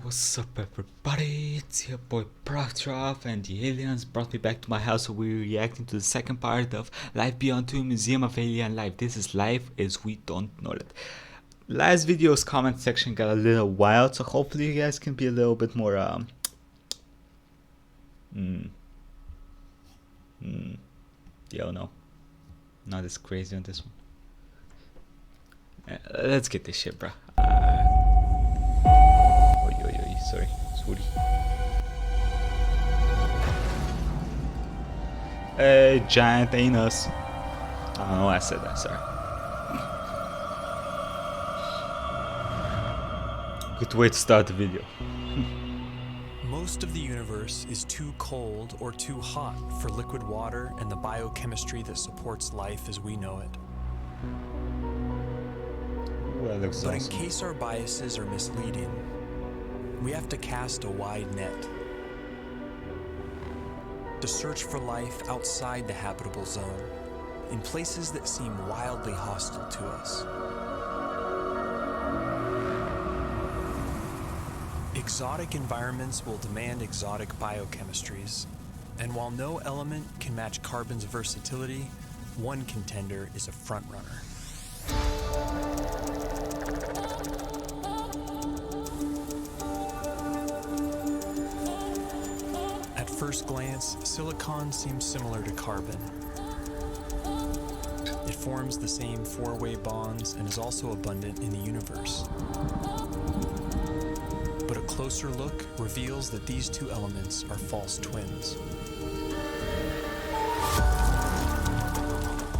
What's up everybody, it's your boy Proftrof, and the aliens brought me back to my house, so we're reacting to the second part of Life Beyond 2 Museum of Alien Life. This is life as we don't know it. Last video's comment section got a little wild, so hopefully you guys can be a little bit more yo, no, not as crazy on this one. Let's get this shit, bro. Sorry, sorry. Hey, giant anus. I don't know why I said that, sorry. Good way to start the video. Most of the universe is too cold or too hot for liquid water and the biochemistry that supports life as we know it. Ooh, that looks But awesome. in case our biases are misleading, we have to cast a wide net to search for life outside the habitable zone, in places that seem wildly hostile to us. Exotic environments will demand exotic biochemistries, and while no element can match carbon's versatility, one contender is a frontrunner. At first glance, silicon seems similar to carbon. It forms the same four-way bonds and is also abundant in the universe. But a closer look reveals that these two elements are false twins.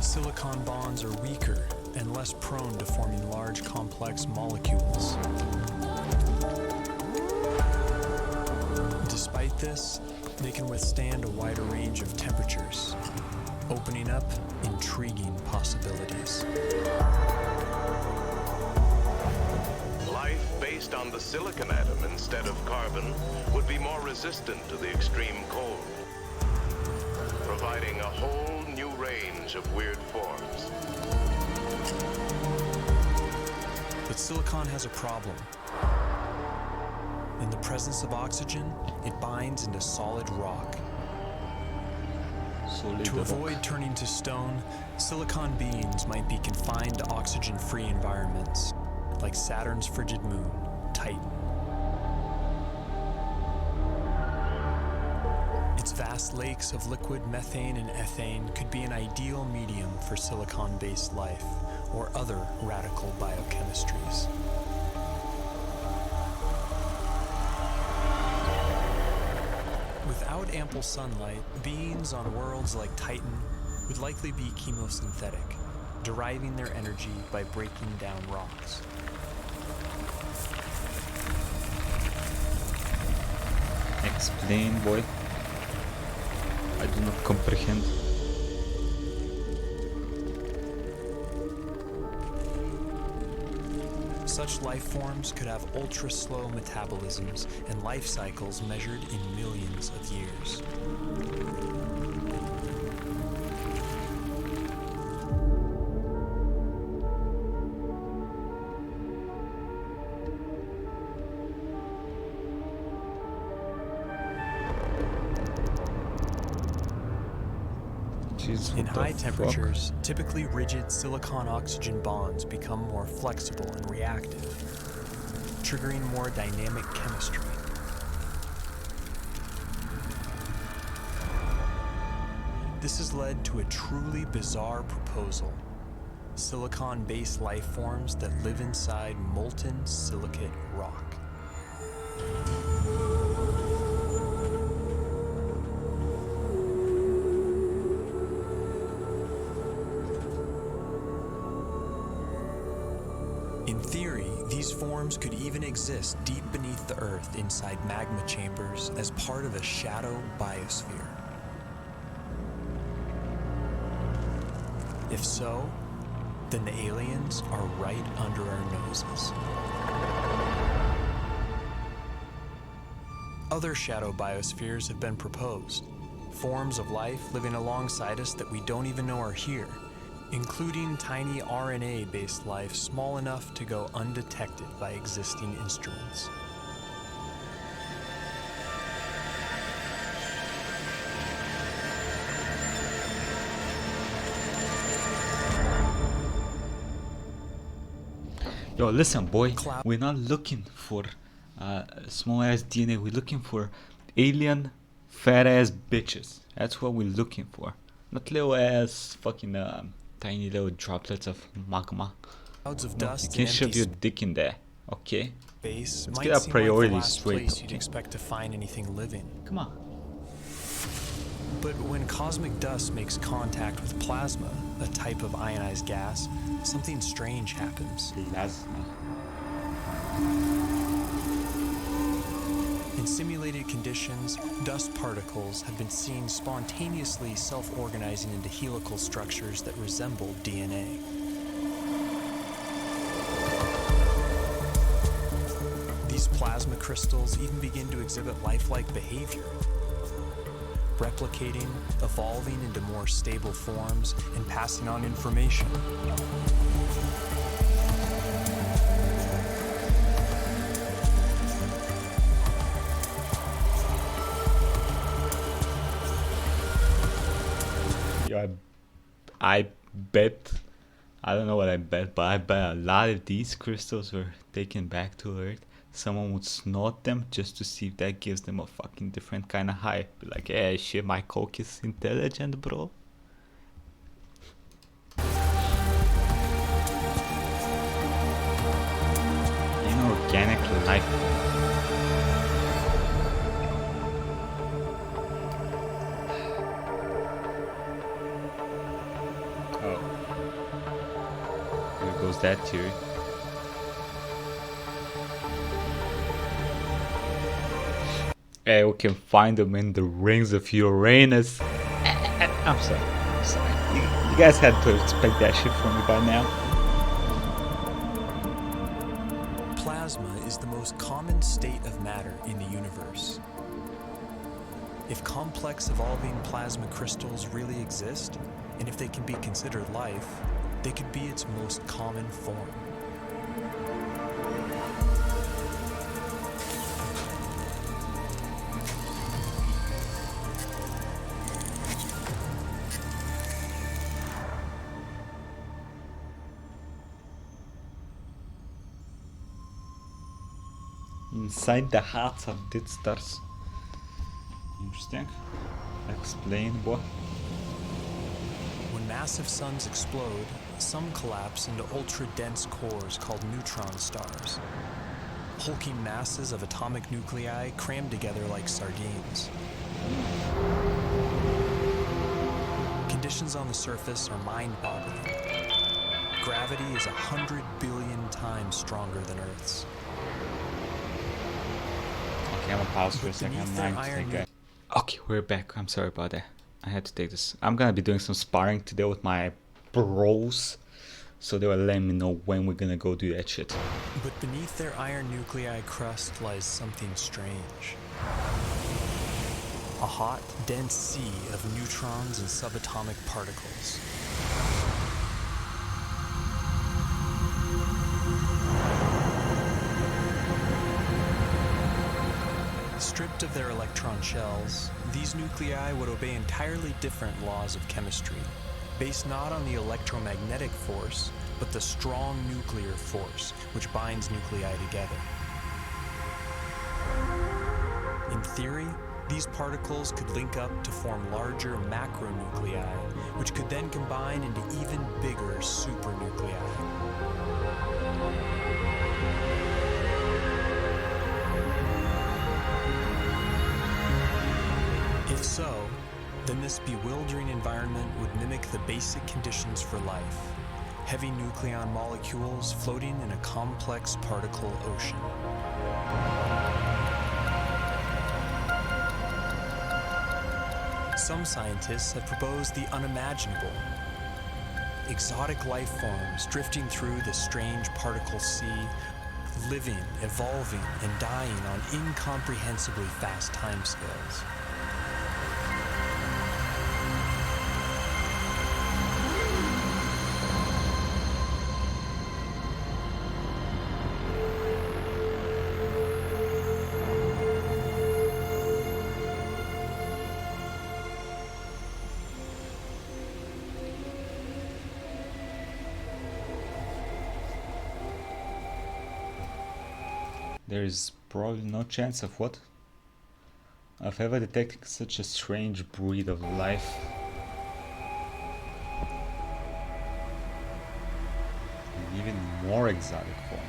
Silicon bonds are weaker and less prone to forming large, complex molecules. Despite this, they can withstand a wider range of temperatures, opening up intriguing possibilities. Life based on the silicon atom instead of carbon would be more resistant to the extreme cold, providing a whole new range of weird forms. But silicon has a problem. In the presence of oxygen, it binds into solid rock. To avoid turning to stone, silicon beings might be confined to oxygen-free environments, like Saturn's frigid moon, Titan. Its vast lakes of liquid methane and ethane could be an ideal medium for silicon-based life or other radical biochemistries. Without ample sunlight, beings on worlds like Titan would likely be chemosynthetic, deriving their energy by breaking down rocks. Explain, boy. I do not comprehend. Such life forms could have ultra-slow metabolisms and life cycles measured in millions of years. Jeez, In what the high fuck? temperatures, typically rigid silicon-oxygen bonds become more flexible and reactive, triggering more dynamic chemistry. This has led to a truly bizarre proposal: silicon-based life forms that live inside molten silicate rock. In theory, these forms could even exist deep beneath the Earth inside magma chambers as part of a shadow biosphere. If so, then the aliens are right under our noses. Other shadow biospheres have been proposed, forms of life living alongside us that we don't even know are here, including tiny RNA-based life small enough to go undetected by existing instruments. Yo, listen, boy. Cloud- We're not looking for small ass DNA. We're looking for alien fat ass bitches. That's what we're looking for. Not little ass fucking tiny little droplets of magma. Clouds of No, dust you and can't shove empty your dick in there. Okay? space Let's might get our seem priorities like the last straight, place okay? you'd expect to find anything living. Come on. But when cosmic dust makes contact with plasma, a type of ionized gas, something strange happens. Plasma. In simulated conditions, dust particles have been seen spontaneously self-organizing into helical structures that resemble DNA. These plasma crystals even begin to exhibit lifelike behavior, replicating, evolving into more stable forms, and passing on information. Yo, I bet, I don't know what I bet, but I bet a lot of these crystals were taken back to Earth. Someone would snort them just to see if that gives them a fucking different kind of high. Be like, hey, shit, my coke is intelligent, bro. Inorganic life. Oh. There goes that theory. Hey, we can find them in the rings of Uranus. I'm sorry. I'm sorry. You guys had to expect that shit from me by now. Plasma is the most common state of matter in the universe. If complex evolving plasma crystals really exist, and if they can be considered life, they could be its most common form. Inside the hearts of dead stars. Interesting. Explain what? When massive suns explode, some collapse into ultra-dense cores called neutron stars. Hulking masses of atomic nuclei crammed together like sardines. Conditions on the surface are mind-boggling. Gravity is 100 billion times stronger than Earth's. Okay, I'm gonna pause for a But second. beneath I'm their going to iron take a... Okay, we're back. I'm sorry about that. I had to take this. I'm gonna be doing some sparring today with my bros. So they will let me know when we're gonna go do that shit. But beneath their iron nuclei crust lies something strange. A hot, dense sea of neutrons and subatomic particles. Stripped of their electron shells, these nuclei would obey entirely different laws of chemistry, based not on the electromagnetic force, but the strong nuclear force which binds nuclei together. In theory, these particles could link up to form larger macronuclei, which could then combine into even bigger supernuclei. If so, then this bewildering environment would mimic the basic conditions for life: heavy nucleon molecules floating in a complex particle ocean. Some scientists have proposed the unimaginable: exotic life forms drifting through the strange particle sea, living, evolving, and dying on incomprehensibly fast timescales. There is probably no chance of what? Of ever detecting such a strange breed of life. In even more exotic form.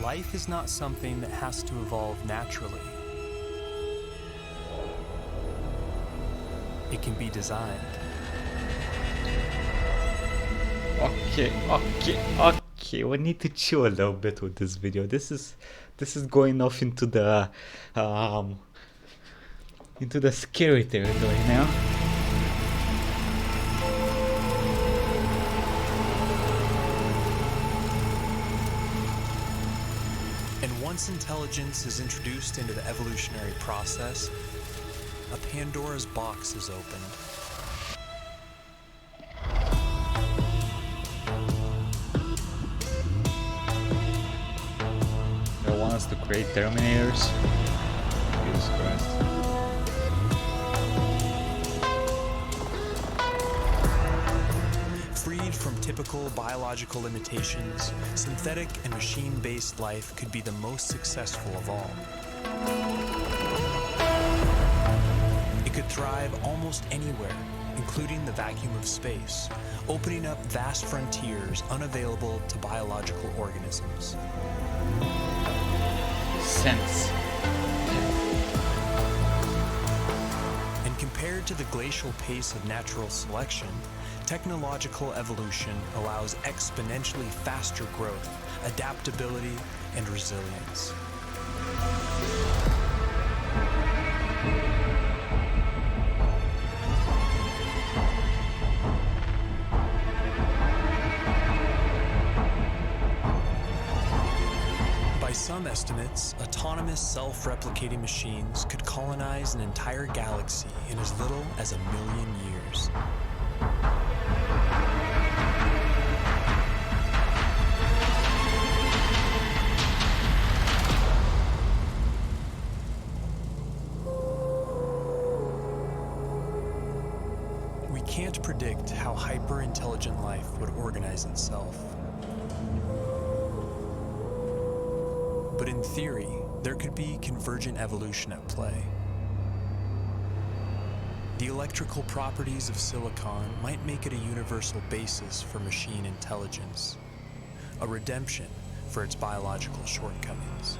Life is not something that has to evolve naturally. It can be designed. Okay. We need to chill a little bit with this video. This is going off into the scary territory now. And once intelligence is introduced into the evolutionary process, a Pandora's box is opened. They want us to create Terminators. Jesus Christ. Freed from typical biological limitations, synthetic and machine-based life could be the most successful of all. It could thrive almost anywhere, including the vacuum of space, opening up vast frontiers unavailable to biological organisms. Sense. And compared to the glacial pace of natural selection, technological evolution allows exponentially faster growth, adaptability, and resilience. By some estimates, autonomous self-replicating machines could colonize an entire galaxy in as little as 1 million years. We can't predict how hyper-intelligent life would organize itself. But in theory, there could be convergent evolution at play. The electrical properties of silicon might make it a universal basis for machine intelligence, a redemption for its biological shortcomings.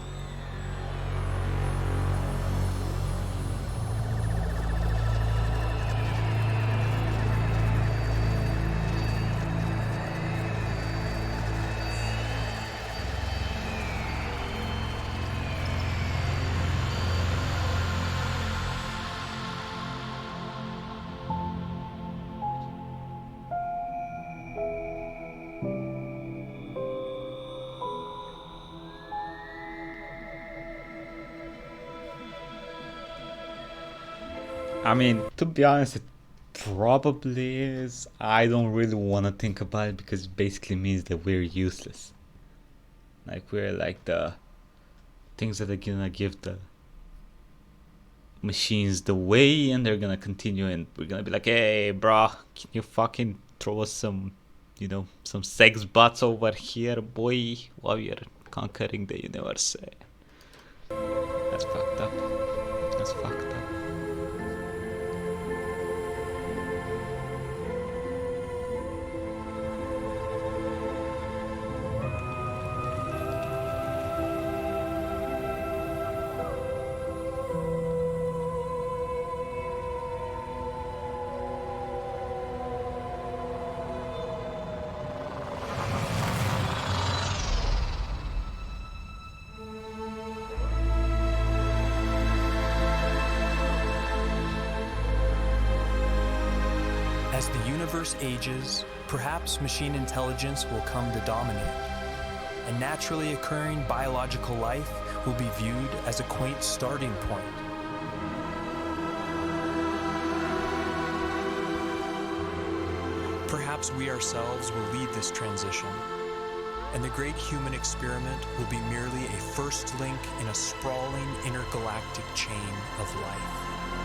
I mean, to be honest, it probably is. I don't really want to think about it because it basically means that we're useless. Like, we're like the things that are gonna give the machines the way, and they're gonna continue, and we're gonna be like, hey, bro, can you fucking throw us some, some sex bots over here, boy, while you're conquering the universe? That's fucked up. That's fucked up. As the universe ages, perhaps machine intelligence will come to dominate. A naturally occurring biological life will be viewed as a quaint starting point. Perhaps we ourselves will lead this transition, and the great human experiment will be merely a first link in a sprawling intergalactic chain of life.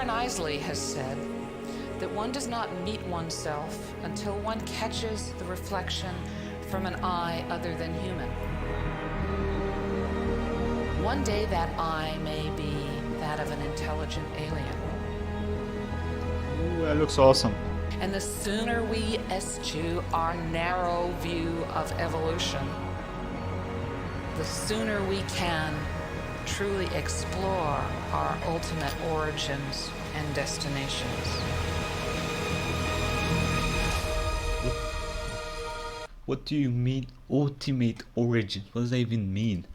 Warren Isley has said that one does not meet oneself until one catches the reflection from an eye other than human. One day that eye may be that of an intelligent alien. Ooh, that looks awesome. And the sooner we eschew our narrow view of evolution, the sooner we can truly explore our ultimate origins and destinations. What do you mean, ultimate origin? What does that even mean?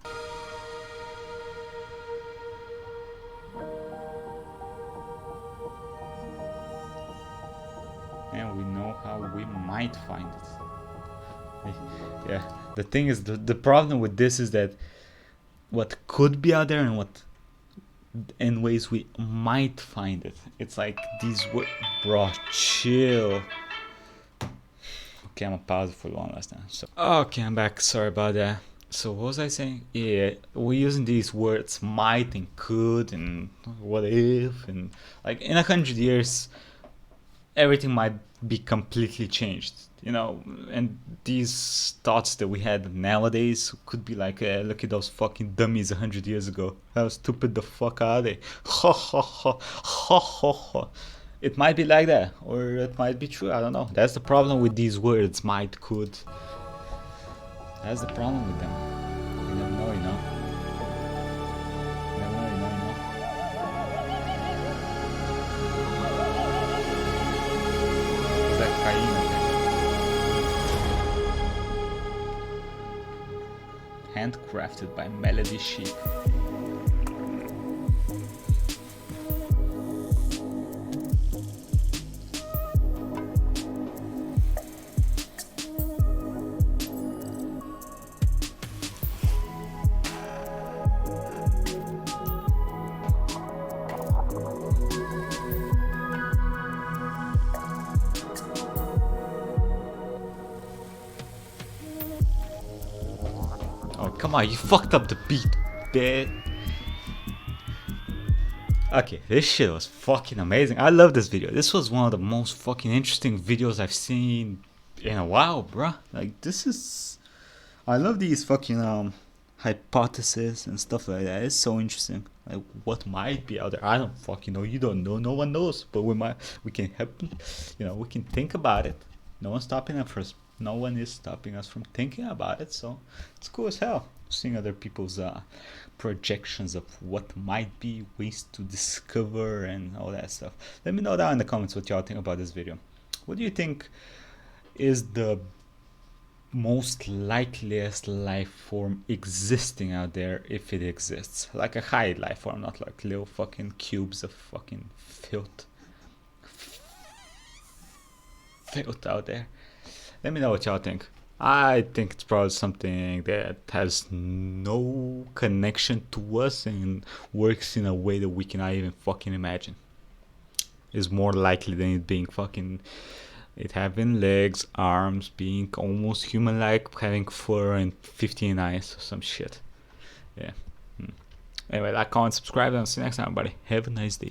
And we know how we might find it. Yeah, the thing is, the problem with this is that what could be out there and what in ways we might find it. It's like these words, bro, chill. Okay, I'm gonna pause it for one last time. So, okay, I'm back. Sorry about that. So, what was I saying? Yeah, we're using these words might and could and what if, and like in 100 years, everything might be completely changed, you know. And these thoughts that we had nowadays could be like, look at those fucking dummies 100 years ago. How stupid the fuck are they? Ha ha ha ha ha ha. It might be like that, or it might be true. I don't know. That's the problem with these words, might, could. That's the problem with them. You never know, you know. You never know, you know, you know. Is that Cain? Handcrafted by Melody Sheep. Oh, come on, you fucked up the beat, bitch. Okay, this shit was fucking amazing. I love this video. This was one of the most fucking interesting videos I've seen in a while, bruh. Like, this is... I love these fucking hypotheses and stuff like that. It's so interesting. Like, what might be out there? I don't fucking know. You don't know. No one knows. But we can help, you know, we can think about it. No one's stopping us. No one is stopping us from thinking about it. So it's cool as hell seeing other people's projections of what might be, ways to discover and all that stuff. Let me know down in the comments what y'all think about this video. What do you think is the most likeliest life form existing out there, if it exists? Like a high life form, not like little fucking cubes of fucking filth out there. Let me know what y'all think. I think it's probably something that has no connection to us and works in a way that we cannot even fucking imagine. Is more likely than it being fucking... It having legs, arms, being almost human-like, having fur and 15 eyes or some shit. Yeah. Anyway, like, comment, subscribe, and I'll see you next time, buddy. Have a nice day.